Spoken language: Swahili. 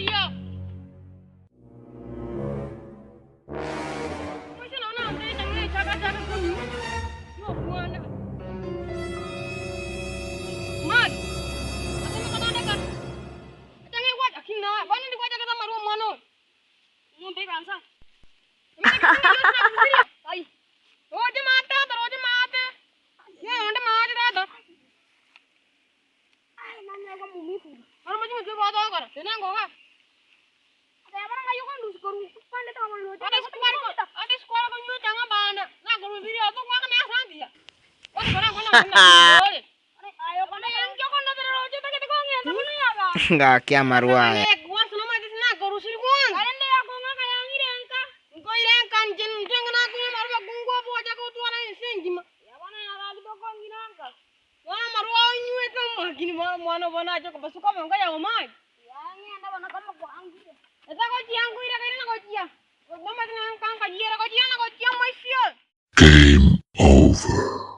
video. Masih nona nanti jangan jaga-jaga kamu. Yo mana? Mat. Aku nak kata dekat. Jangan kuat akhirnya. Bani di kuat jaga sama rumah mana? Mau bangsa. Ay. Roja mata. Ya, onda mata dah. Ay, nanya kamu mumi. Orang macam tu buat apa kau? Senang kau kan? Ada orang ayu kan dus koru. Pandai tak malu. Ada sekolah kau nyuci jangan bana. Nak koru video tu kau kena asal dia. Oh, orang kau nak boleh. Ayo kau yang kau kau nak roja tak kita kau ni. Tapi ni apa? Enggak kia marua. Gua selama di sini koru sih gua. Kalian deh aku nggak kayak ni deh engkau. Engkau yang kanjen jangan aku marua gua buat jago tu orang yang senjima. Ya mana yang lagi tu kau gini engkau. Wah marua ini itu mah gini mana aja kau suka engkau yang omai. Ya ni anda mana kamu kau anggi. Eta kau ciang kau ira kau kau ciang. Mama tu nang kang kau ira kau ciang masih. Game over.